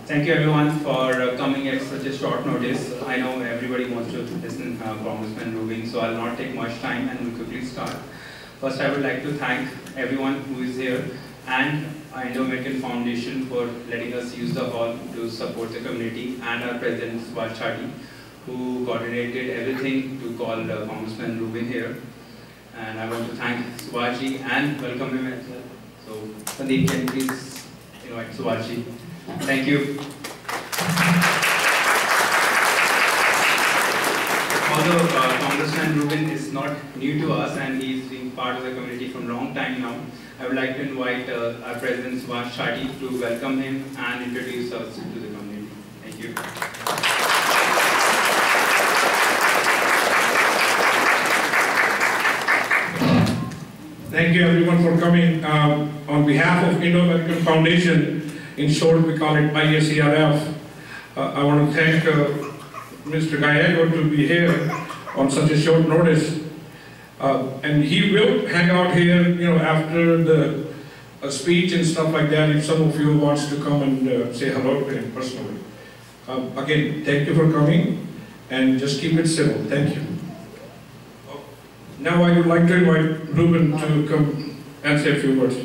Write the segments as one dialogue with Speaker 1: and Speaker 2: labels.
Speaker 1: Thank you everyone for coming at such a short notice. I know everybody wants to listen Congressman Ruben, so I'll not take much time and we'll quickly start. First, I would like to thank everyone who is here and Indo-American Foundation for letting us use the hall to support the community, and our President Subhash Chatti, who coordinated everything to call Congressman Ruben here. And I want to thank Subhash and welcome him as well. So, Sandeep, can you please invite Subhash? Thank you. Although Congressman Ruben is not new to us and he's been part of the community from a long time now, I would like to invite our President Subhash Chatti to welcome him and introduce us to the community. Thank you.
Speaker 2: Thank you everyone for coming. On behalf of Indo-American Foundation, in short we call it IACRF, I want to thank Mr. Gallego to be here on such a short notice. And he will hang out here, after the speech and stuff like that, if some of you wants to come and say hello to him personally. Again, thank you for coming, and just keep it civil. Thank you. Now I would like to invite Ruben to come and say a few words.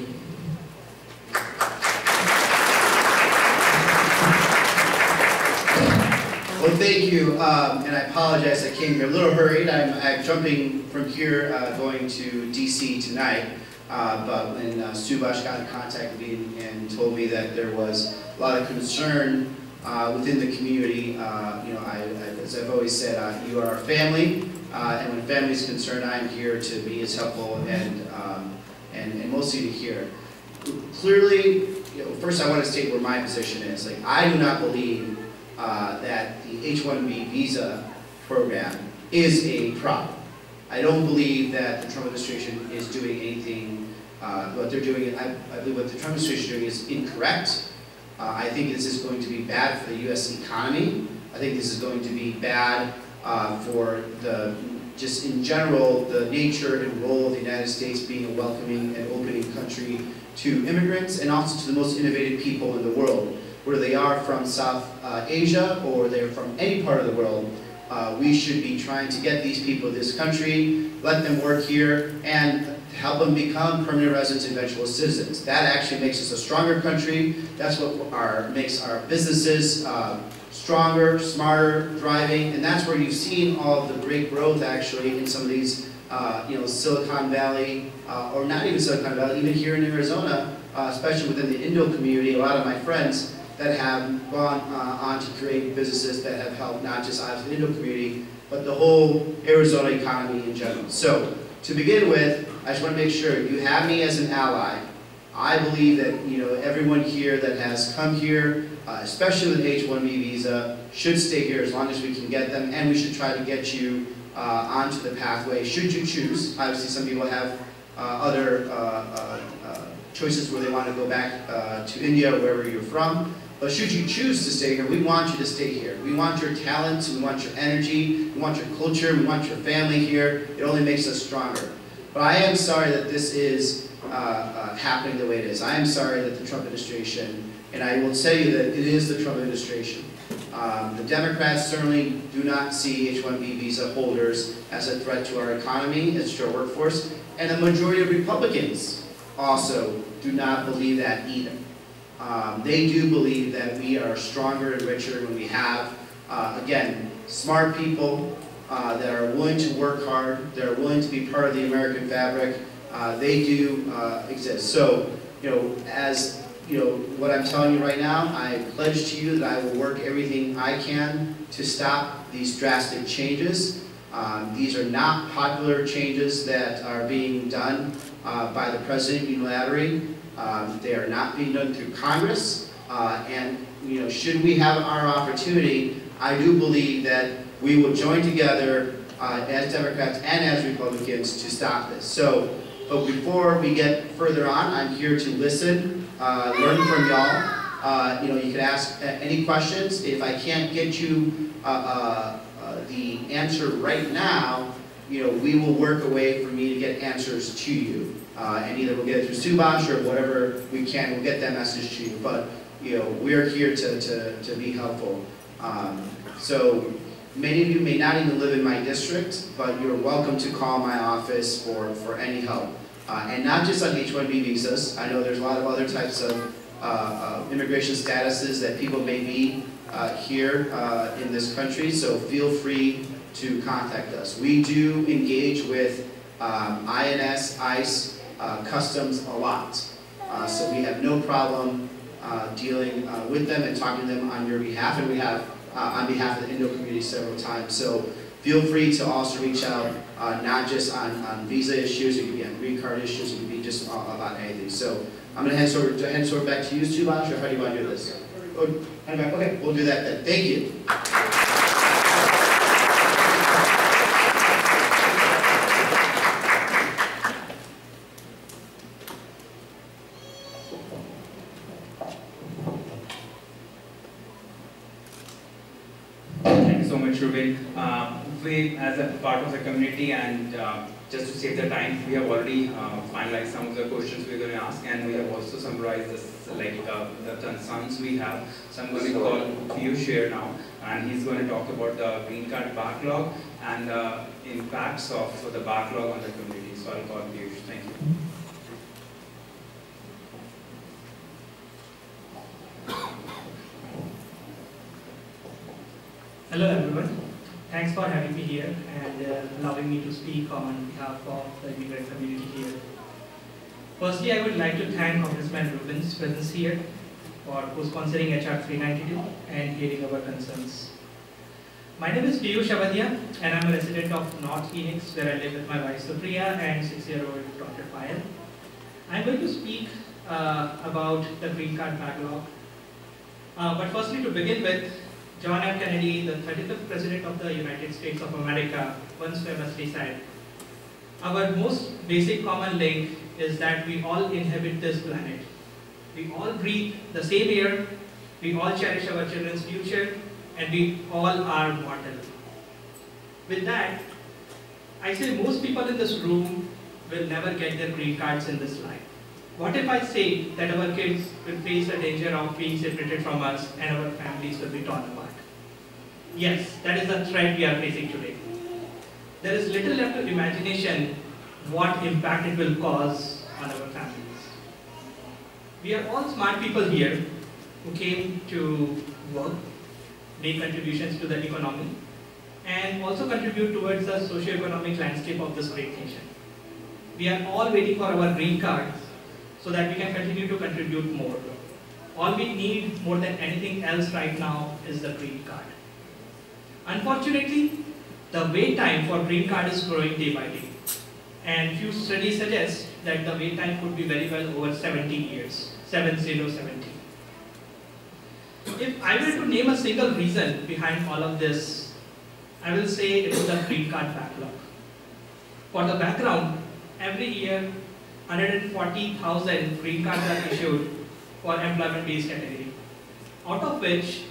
Speaker 3: Well, thank you, and I apologize, I came here a little hurried. I'm jumping from here, going to DC tonight, but when Subhash got in contact with me and told me that there was a lot of concern within the community, as I've always said, you are our family, and when family is concerned, I'm here to be as helpful and mostly to hear. Clearly, first I want to state where my position is. Like, I do not believe that the H-1B visa program is a problem. I don't believe that the Trump administration is doing anything, what they're doing, I believe what the Trump administration is doing is incorrect. I think this is going to be bad for the U.S. economy. I think this is going to be bad for just in general, the nature and role of the United States being a welcoming and opening country to immigrants and also to the most innovative people in the world. Whether they are from South Asia or they're from any part of the world, we should be trying to get these people to this country, let them work here, and help them become permanent residents and eventual citizens. That actually makes us a stronger country. That's what makes our businesses stronger, smarter, thriving, and that's where you've seen all of the great growth actually in some of these, Silicon Valley, or not even Silicon Valley, even here in Arizona, especially within the Indo community. A lot of my friends that have gone on to create businesses that have helped not just out of the Indo community, but the whole Arizona economy in general. So, to begin with, I just want to make sure you have me as an ally. I believe that everyone here that has come here, especially with an H-1B visa, should stay here as long as we can get them, and we should try to get you onto the pathway, should you choose. Obviously, some people have other choices where they want to go back to India or wherever you're from. But should you choose to stay here, we want you to stay here. We want your talents, we want your energy, we want your culture, we want your family here. It only makes us stronger. But I am sorry that this is happening the way it is. I am sorry that the Trump administration, and I will tell you that it is the Trump administration. The Democrats certainly do not see H-1B visa holders as a threat to our economy, as to our workforce, and the majority of Republicans also do not believe that either. They do believe that we are stronger and richer when we have, again, smart people that are willing to work hard, that are willing to be part of the American fabric. They do exist. So, as what I'm telling you right now, I pledge to you that I will work everything I can to stop these drastic changes. These are not popular changes that are being done by the President unilaterally. They are not being done through Congress, and should we have our opportunity, I do believe that we will join together as Democrats and as Republicans to stop this. So, but before we get further on, I'm here to listen, learn from y'all. You can ask any questions. If I can't get you the answer right now, we will work a way for me to get answers to you. And either we'll get it through Subhash or whatever we can, we'll get that message to you. But we're here to be helpful. So many of you may not even live in my district, but you're welcome to call my office for any help. And not just on H-1B visas. I know there's a lot of other types of immigration statuses that people may be here in this country, so feel free to contact us. We do engage with INS, ICE, Customs a lot. So we have no problem dealing with them and talking to them on your behalf, and we have on behalf of the Indo community several times. So feel free to also reach out, not just on visa issues, it could be on green card issues, it could be just about anything. So I'm going to hand over back to you, Subhash, or how do you want to do this? Oh, okay, we'll do that then. Thank you.
Speaker 1: Thank you so much, Ruben. We, as a part of the community, and just to save the time, we have already finalized some of the questions we're going to ask, and we have also summarized this, the concerns we have. So I'm going to call Peeyush here now, and he's going to talk about the green card backlog and the impacts of the backlog on the community. So I'll call Peeyush. Thank you.
Speaker 4: Hello everyone. Thanks for having me here and allowing me to speak on behalf of the immigrant community here. Firstly, I would like to thank Congressman Ruben's presence here for co-sponsoring HR 392 and hearing our concerns. My name is Peeyush and I'm a resident of North Phoenix, where I live with my wife Supriya and 6-year-old daughter Payal. I'm going to speak about the green card backlog. But firstly, to begin with, John F. Kennedy, the 35th President of the United States of America, once famously said, "Our most basic common link is that we all inhabit this planet. We all breathe the same air, we all cherish our children's future, and we all are mortal." With that, I say most people in this room will never get their green cards in this life. What if I say that our kids will face the danger of being separated from us and our families will be torn apart? Yes, that is the threat we are facing today. There is little left to imagination what impact it will cause on our families. We are all smart people here who came to work, make contributions to the economy, and also contribute towards the socio-economic landscape of this great nation. We are all waiting for our green cards so that we can continue to contribute more. All we need more than anything else right now is the green card. Unfortunately, the wait time for green card is growing day by day. And few studies suggest that the wait time could be very well over 70 years, 7070. If I were to name a single reason behind all of this, I will say it is the green card backlog. For the background, every year 140,000 green cards are issued for employment-based category, out of which,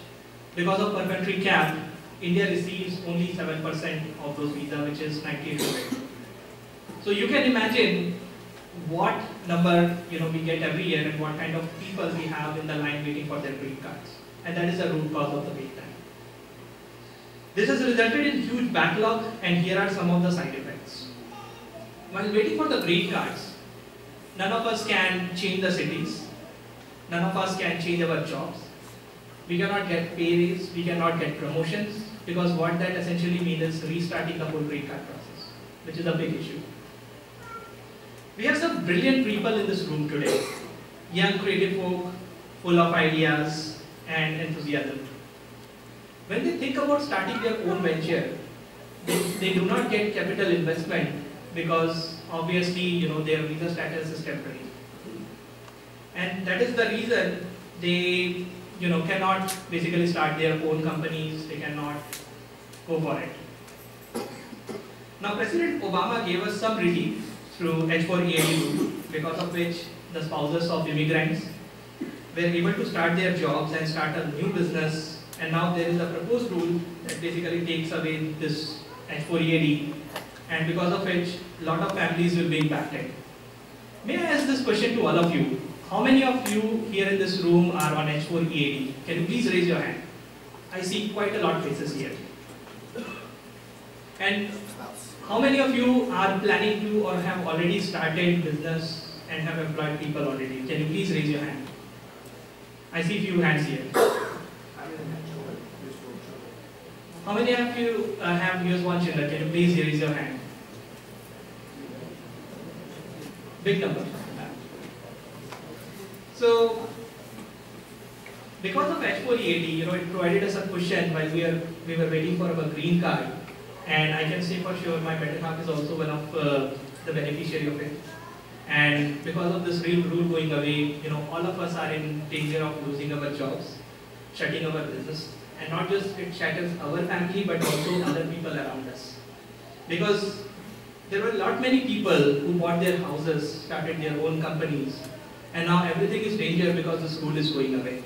Speaker 4: because of per country cap, India receives only 7% of those visas, which is 98%. So you can imagine what number we get every year and what kind of people we have in the line waiting for their green cards, and that is the root cause of the wait time. This has resulted in huge backlog, and here are some of the side effects. While waiting for the green cards, none of us can change the cities. None of us can change our jobs. We cannot get pay raise, we cannot get promotions, because what that essentially means is restarting the whole green card process, which is a big issue. We have some brilliant people in this room today, young creative folk, full of ideas and enthusiasm. When they think about starting their own venture, they do not get capital investment because obviously their visa status is temporary. And that is the reason they cannot basically start their own companies, they cannot go for it. Now President Obama gave us some relief through H-4EAD rule, because of which the spouses of immigrants were able to start their jobs and start a new business, and now there is a proposed rule that basically takes away this H-4EAD, and because of which a lot of families will be impacted. May I ask this question to all of you? how many of you here in this room are on H4 EAD? Can you please raise your hand? I see quite a lot of faces here. And how many of you are planning to or have already started business and have employed people already? Can you please raise your hand? I see a few hands here. How many of you have US-born children? Can you please raise your hand? Big number. So, because of H4 EAD, it provided us a cushion while we were waiting for our green card, and I can say for sure my better half is also one of the beneficiary of it. And because of this rule going away, all of us are in danger of losing our jobs, shutting our business, and not just it shatters our family but also other people around us. Because there were many people who bought their houses, started their own companies, and now everything is danger because this rule is going away.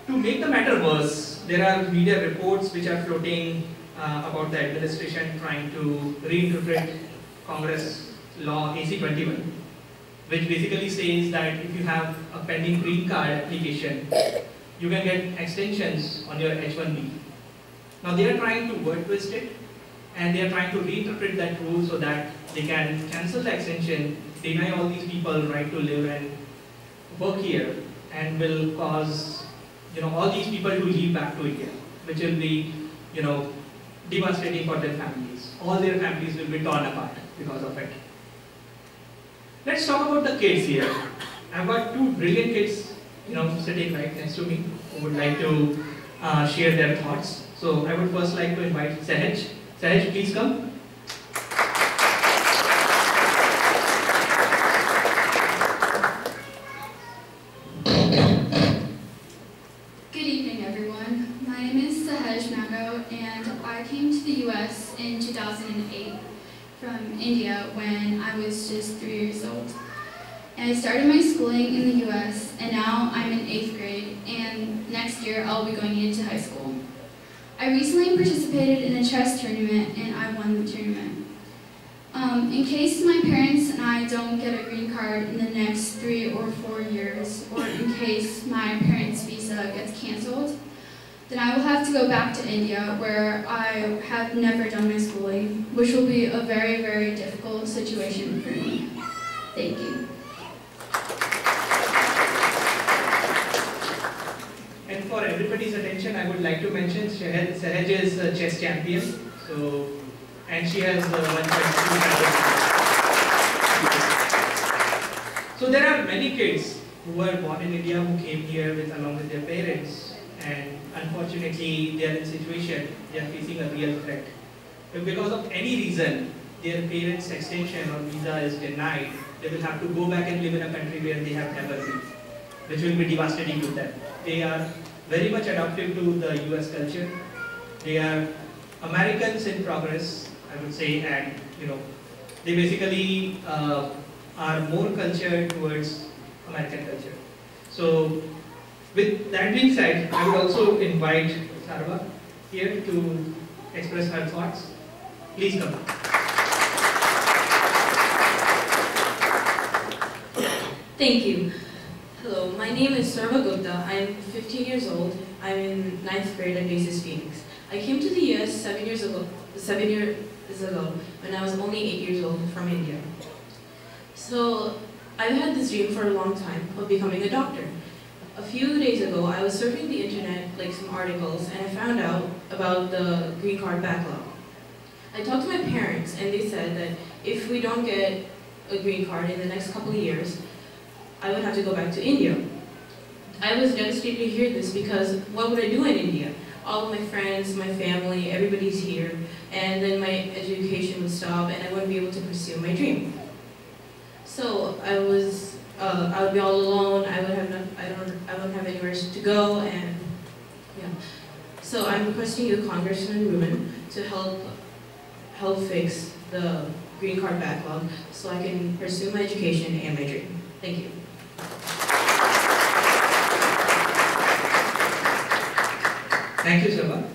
Speaker 4: To make the matter worse, there are media reports which are floating about the administration trying to reinterpret Congress law AC-21, which basically says that if you have a pending green card application, you can get extensions on your H-1B. Now they are trying to word twist it, and they are trying to reinterpret that rule so that they can cancel the extension, deny all these people right to live and work here, and will cause all these people to leave back to India, which will be devastating for their families. All their families will be torn apart because of it. Let's talk about the kids here. I've got two brilliant kids sitting right next to me who would like to share their thoughts. So I would first like to invite Sahaj. Sahaj, please come.
Speaker 5: Good evening, everyone. My name is Sahaj Mago, and I came to the U.S. in 2008 from India when I was just 3 years old. And I started my schooling in the U.S., and now I'm in 8th grade, and next year I'll be going into high school. I recently participated in a chess tournament, and I won the tournament. In case my parents and I don't get a green card in the next 3 or 4 years, or in case my parents' visa gets canceled, then I will have to go back to India where I have never done my schooling, which will be a very, very difficult situation for me. Thank you.
Speaker 4: And for everybody's attention, I would like to mention Sahaj is a chess champion, and she has 1.2 medals. So there are many kids who were born in India who came here along with their parents, and unfortunately they are in a situation, they are facing a real threat. If because of any reason their parents' extension or visa is denied, they will have to go back and live in a country where they have never been, which will be devastating to them. They are very much adaptive to the US culture. They are Americans in progress, I would say, and they basically are more cultured towards American culture. So with that being said, I would also invite Sarva here to express her thoughts. Please come.
Speaker 6: Thank you. Hello, my name is Sarva Gupta. I'm 15 years old. I'm in 9th grade at Basis Phoenix. I came to the US 7 years ago when I was only 8 years old from India. So I've had this dream for a long time of becoming a doctor. A few days ago, I was surfing the internet, like some articles, and I found out about the green card backlog. I talked to my parents, and they said that if we don't get a green card in the next couple of years, I would have to go back to India. I was devastated to hear this because what would I do in India? All of my friends, my family, everybody's here, and then my education would stop and I wouldn't be able to pursue my dream. So I would be all alone, I wouldn't have anywhere to go, and yeah. So I'm requesting you, Congressman Ruben, to help fix the green card backlog so I can pursue my education and my dream. Thank you.
Speaker 4: Thank you, Sarva.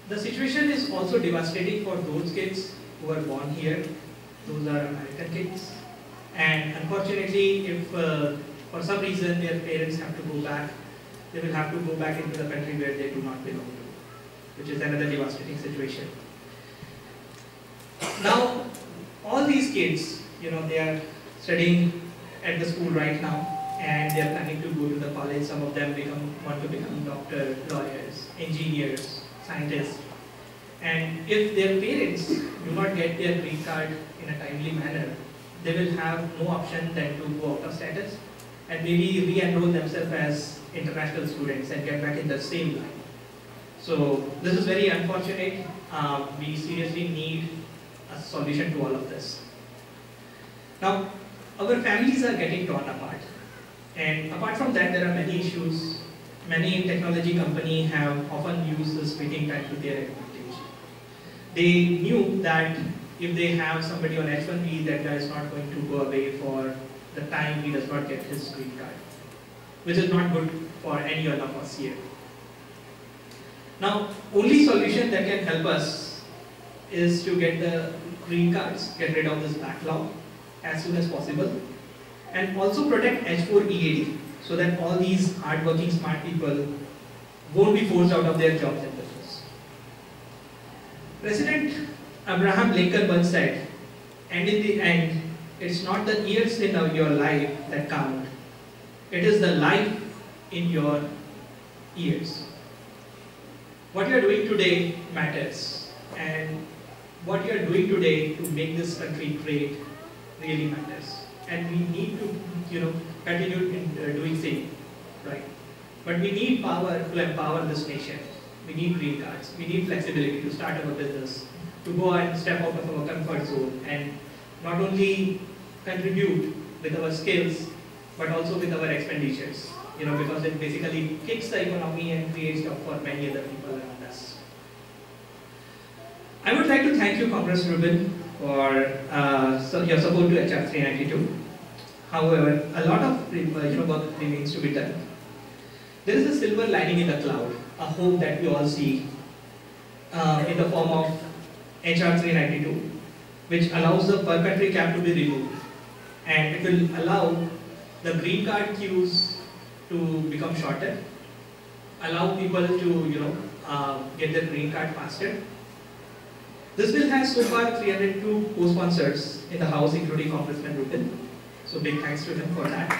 Speaker 4: The situation is also devastating for those kids who are born here. Those are American kids. And unfortunately, if for some reason their parents have to go back, they will have to go back into the country where they do not belong to, which is another devastating situation. Now, all these kids, they are studying at the school right now, and they are planning to go to the college. Some of them want to become doctors, lawyers, engineers, scientists. And if their parents do not get their green card in a timely manner, they will have no option than to go out of status and maybe re-enroll themselves as international students and get back in the same line. So this is very unfortunate. We seriously need a solution to all of this. Now, our families are getting torn apart. And apart from that, there are many issues. Many technology companies have often used this waiting time to their advantage. They knew that if they have somebody on H1B, that guy is not going to go away for the time he does not get his green card, which is not good for any one of us here. Now, only solution that can help us is to get the green cards, get rid of this backlog as soon as possible, and also protect H4 EAD so that all these hardworking smart people won't be forced out of their jobs and business. President Abraham Lincoln once said, and in the end, it's not the years in your life that count, it is the life in your years. What you are doing today matters, and what you are doing today to make this country great really matters. And we need to, continue doing same, right? But we need power to empower this nation. We need green cards. We need flexibility to start our business, to go and step out of our comfort zone and not only contribute with our skills, but also with our expenditures. Because it basically kicks the economy and creates job for many other people around us. I would like to thank you, Congress Ruben, for your support to HR 392. However, a lot of work remains to be done. There is a silver lining in the cloud, a hope that we all see in the form of HR 392, which allows the per country cap to be removed, and it will allow the green card queues to become shorter, allow people to get their green card faster. This bill has so far 302 co-sponsors in the House, including Congressman Ruben. So big thanks to him for that.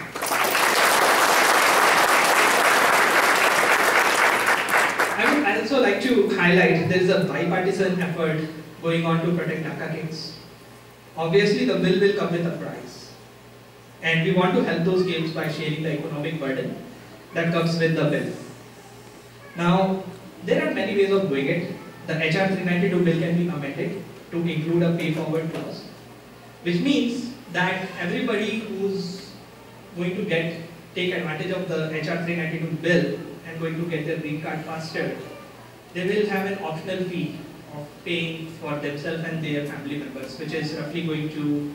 Speaker 4: I would also like to highlight there is a bipartisan effort going on to protect DACA kids. Obviously, the bill will come with a price. And we want to help those kids by sharing the economic burden that comes with the bill. Now, there are many ways of doing it. The HR 392 bill can be amended to include a pay forward clause, which means that everybody who's going to take advantage of the HR 392 bill and going to get their green card faster, they will have an optional fee of paying for themselves and their family members, which is roughly going to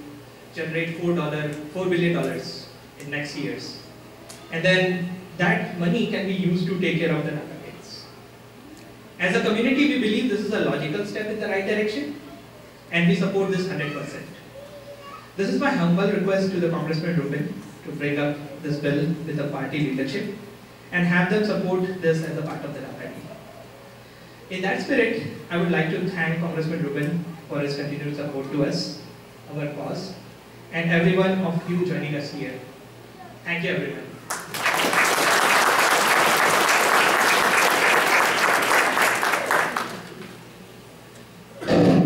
Speaker 4: generate $4 billion in next years. And then that money can be used to take care of the DACA kids. As a community, we believe this is a logical step in the right direction, and we support this 100%. This is my humble request to the Congressman Ruben to bring up this bill with the party leadership and have them support this as a part of the DACA. In that spirit, I would like to thank Congressman Ruben for his continued support to us, our cause, and every one of you joining us here. Thank you, everyone.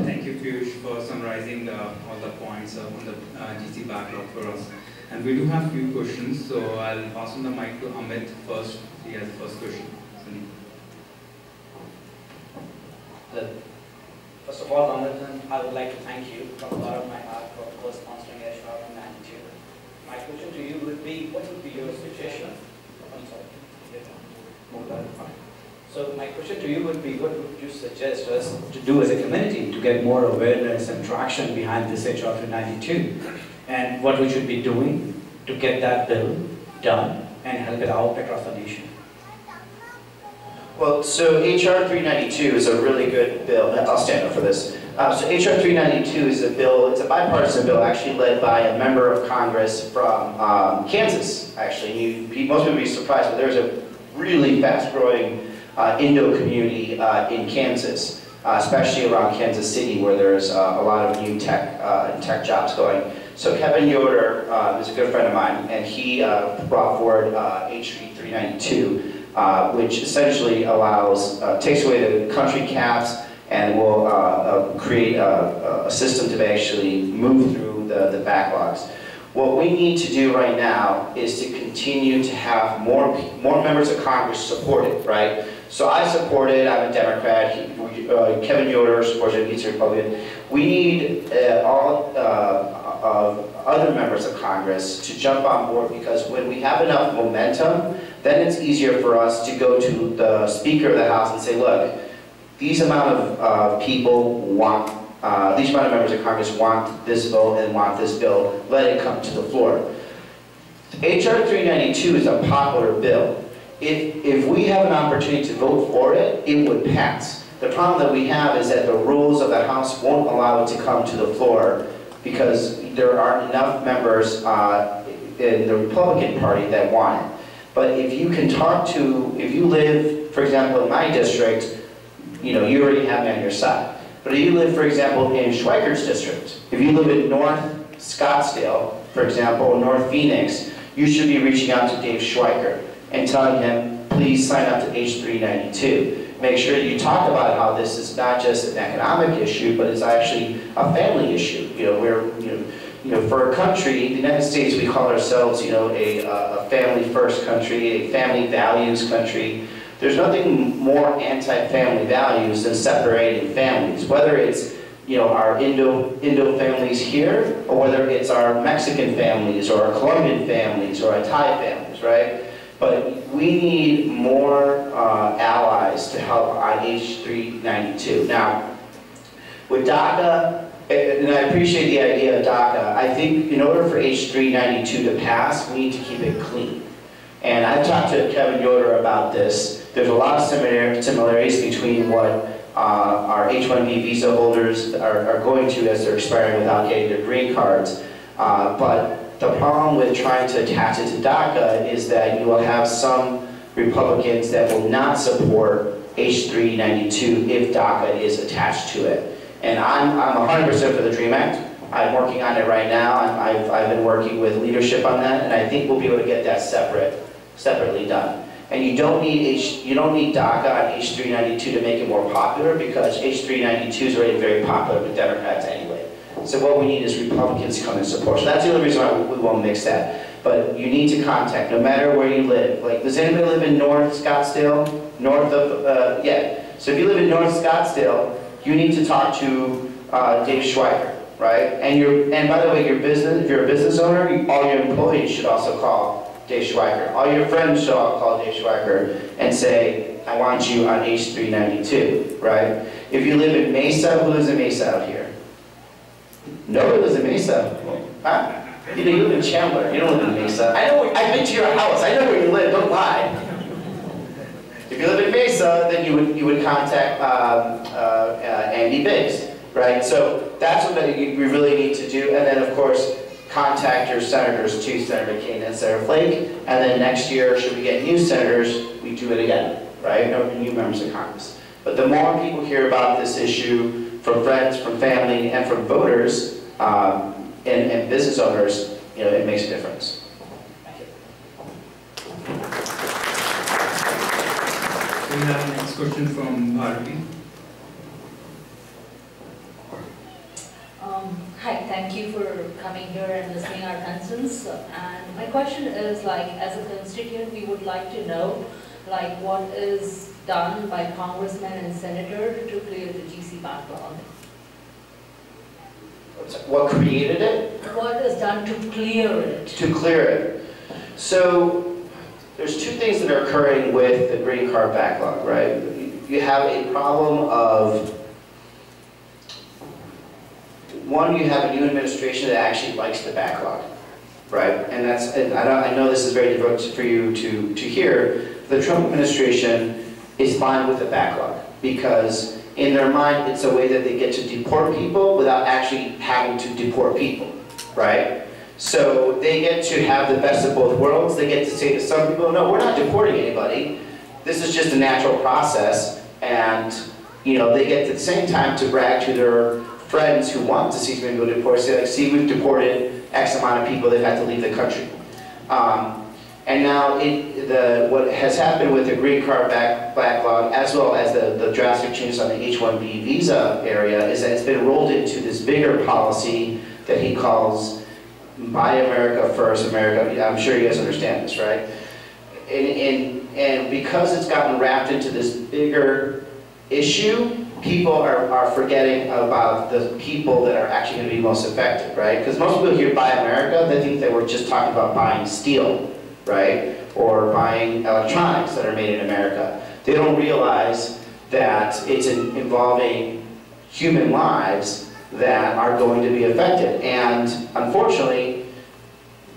Speaker 1: Thank you, Peeyush, for summarizing all the points on the GC backlog for us. And we do have few questions, so I'll pass on the mic to Amit first. He has the first question.
Speaker 7: First of all, Congressman, I would like to thank you from the bottom of my heart for co-sponsoring HR 392. My question to you would be, what would be your suggestion? I'm sorry. So my question to you would be, what would you suggest us to do as a community to get more awareness and traction behind this HR 392? And what we should be doing to get that bill done and help it out across the nation?
Speaker 3: Well, so HR 392 is a really good bill. I'll stand up for this. So HR 392 is a bill, it's a bipartisan bill actually led by a member of Congress from Kansas, actually. Most people would be surprised, but there's a really fast-growing Indo community in Kansas, especially around Kansas City, where there's a lot of new tech jobs going. So Kevin Yoder is a good friend of mine, and he brought forward HB 392, which essentially allows, takes away the country caps and will create a system to actually move through the backlogs. What we need to do right now is to continue to have more members of Congress support it, right? So I support it, I'm a Democrat, Kevin Yoder supports it, he's a Republican. We need all other members of Congress to jump on board, because when we have enough momentum, then it's easier for us to go to the Speaker of the House and say, look, these amount of people want, these amount of members of Congress want this vote and want this bill, let it come to the floor. HR 392 is a popular bill. If we have an opportunity to vote for it, it would pass. The problem that we have is that the rules of the House won't allow it to come to the floor because there aren't enough members in the Republican Party that want it. But if you can talk to, if you live, for example, in my district, you already have me on your side. But if you live, for example, in Schweikert's district, if you live in North Scottsdale, for example, North Phoenix, you should be reaching out to Dave Schweikert and telling him, please sign up to H392. Make sure you talk about how this is not just an economic issue, but it's actually a family issue. For a country, the United States, we call ourselves, a family-first country, a family values country. There's nothing more anti-family values than separating families, whether it's our Indo families here, or whether it's our Mexican families, or our Colombian families, or our Thai families, right? But we need more allies to help on H392. Now, with DACA, and I appreciate the idea of DACA, I think in order for H392 to pass, we need to keep it clean. And I've talked to Kevin Yoder about this. There's a lot of similarities between what our H-1B visa holders are going to as they're expiring without getting their green cards. But the problem with trying to attach it to DACA is that you will have some Republicans that will not support H392 if DACA is attached to it. And I'm 100% for the DREAM Act. I'm working on it right now. I've been working with leadership on that, and I think we'll be able to get that separately done. And you don't need DACA on H392 to make it more popular, because H392 is already very popular with Democrats anyway. So what we need is Republicans to come and support. So that's the only reason why we won't mix that. But you need to contact, no matter where you live. Like, does anybody live in North Scottsdale? North of, yeah. So if you live in North Scottsdale, you need to talk to Dave Schweikert, right? And by the way, if you're a business owner, all your employees should also call Dave Schweikert. All your friends should all call Dave Schweikert and say, I want you on H392, right? If you live in Mesa, who lives in Mesa out here? Nobody lives in Mesa. Huh? You live in Chandler. You don't live in Mesa. I've been to your house. I know where you live. Don't lie. If you live in Mesa, then you would contact Andy Biggs, right? So that's what we really need to do. And then, of course, contact your senators too, Senator Kane and Senator Flake. And then next year, should we get new senators, we do it again, right? No new members of Congress. But the more people hear about this issue, from friends, from family, and from voters and business owners, it makes a difference.
Speaker 1: Thank you. We have the next question from Ruben.
Speaker 8: Hi, thank you for coming here and listening to our concerns. And my question is, as a constituent, we would like to know, what is done by congressman and senator to clear the GC backlog?
Speaker 3: What created it?
Speaker 8: What is done to clear it?
Speaker 3: To clear it. So there's two things that are occurring with the green card backlog, right? You have a problem of, one, you have a new administration that actually likes the backlog, right? And I know this is very difficult for you to hear. The Trump administration is fine with the backlog because in their mind, it's a way that they get to deport people without actually having to deport people, right? So they get to have the best of both worlds. They get to say to some people, no, we're not deporting anybody. This is just a natural process. And they get at the same time to brag to their friends who want to see somebody go deported, say like, see, we've deported X amount of people, they've had to leave the country. And now what has happened with the green card backlog, as well as the drastic changes on the H-1B visa area, is that it's been rolled into this bigger policy that he calls Buy America First America. I'm sure you guys understand this, right? And because it's gotten wrapped into this bigger issue, people are forgetting about the people that are actually going to be most affected, right? Because most people hear Buy America, they think that we're just talking about buying steel, right? Or buying electronics that are made in America. They don't realize that it's involving human lives that are going to be affected. And unfortunately,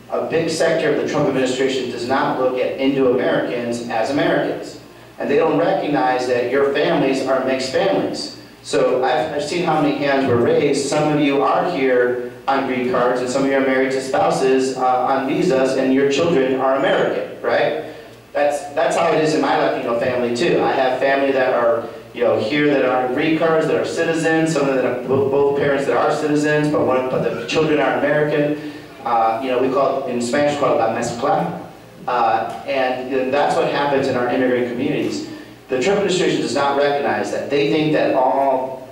Speaker 3: a big sector of the Trump administration does not look at Indo-Americans as Americans. And they don't recognize that your families are mixed families. So I've seen how many hands were raised. Some of you are here on green cards, and some of you are married to spouses on visas, and your children are American, right? That's how it is in my Latino family too. I have family that are here that are on green cards, that are citizens, some of them that have both parents that are citizens, but the children are American. We call it, in Spanish, we call it la mezcla. And that's what happens in our immigrant communities. The Trump administration does not recognize that. They think that all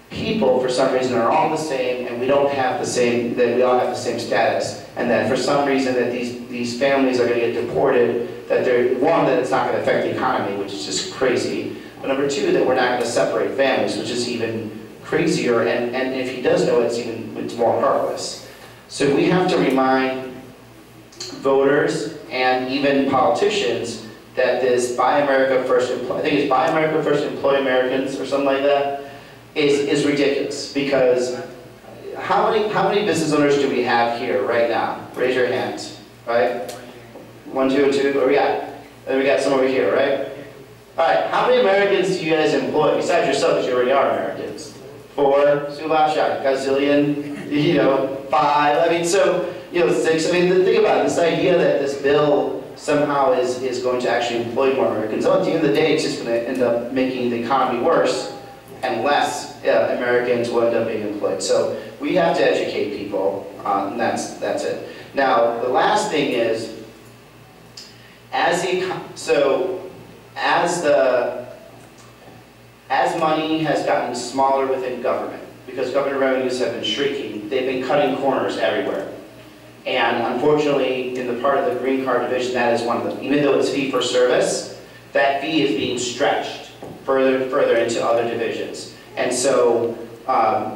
Speaker 3: people, for some reason, are all the same, and we don't have the same, that we all have the same status, and that for some reason that these families are going to get deported, that that it's not going to affect the economy, which is just crazy. But number two, that we're not going to separate families, which is even crazier, and if he does know it, it's more heartless. So we have to remind voters and even politicians that this Buy America First, I think it's Buy America First, Employ Americans, or something like that, is ridiculous. Because how many business owners do we have here right now? Raise your hands, right? 1, 2, 2, or and we got some over here, right? All right, how many Americans do you guys employ, besides yourself, because you already are Americans? 4, Subash, a gazillion, 5, I mean, so, 6, I mean, think about it, this idea that this bill somehow is going to actually employ more Americans. At the end of the day, it's just going to end up making the economy worse, and less Americans will end up being employed. So we have to educate people, and that's it. Now, the last thing is, as money has gotten smaller within government, because government revenues have been shrinking, they've been cutting corners everywhere. And unfortunately, in the part of the green card division, that is one of them. Even though it's fee for service, that fee is being stretched further and further into other divisions. And so,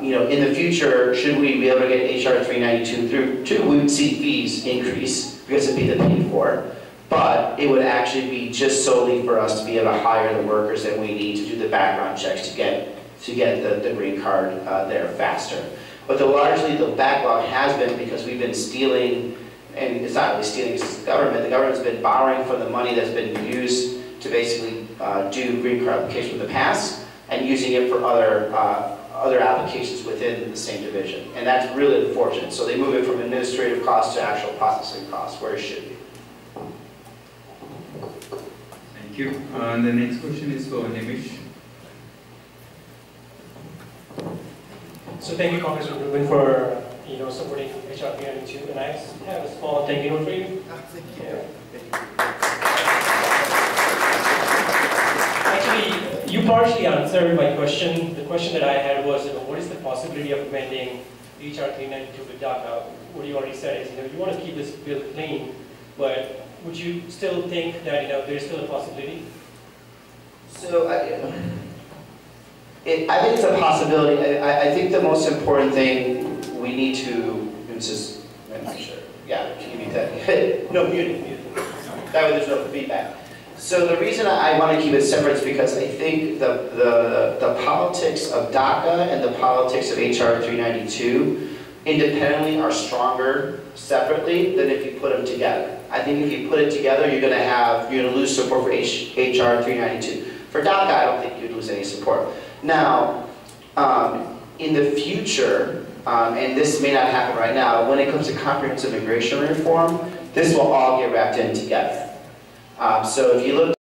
Speaker 3: in the future, should we be able to get HR 392 through, we would see fees increase because it'd be the paid for. But it would actually be just solely for us to be able to hire the workers that we need to do the background checks to get the green card there faster. But largely the backlog has been because we've been stealing, and it's not really stealing, it's the government. The government's been borrowing from the money that's been used to basically do green card applications in the past and using it for other applications within the same division. And that's really unfortunate. So they move it from administrative costs to actual processing costs, where it should be.
Speaker 1: Thank you. The next question is for Nimish.
Speaker 9: So thank you, Congressman Ruben, for supporting HR 392, and I have a small thank you note for you.
Speaker 3: Thank you.
Speaker 9: Yeah. Actually, you partially answered my question. The question that I had was, what is the possibility of amending HR 392 with DACA? What you already said is, you want to keep this bill clean, but would you still think that there's still a possibility?
Speaker 3: So I think it's a possibility. I think the most important thing we need to, I'm not sure. Yeah, can you mute that? No, mute it. That way there's no feedback. So the reason I want to keep it separate is because I think the politics of DACA and the politics of HR 392 independently are stronger separately than if you put them together. I think if you put it together, you're going to lose support for HR 392. For DACA, I don't think you'd lose any support. Now, in the future, and this may not happen right now, when it comes to comprehensive immigration reform, this will all get wrapped in together. So if you look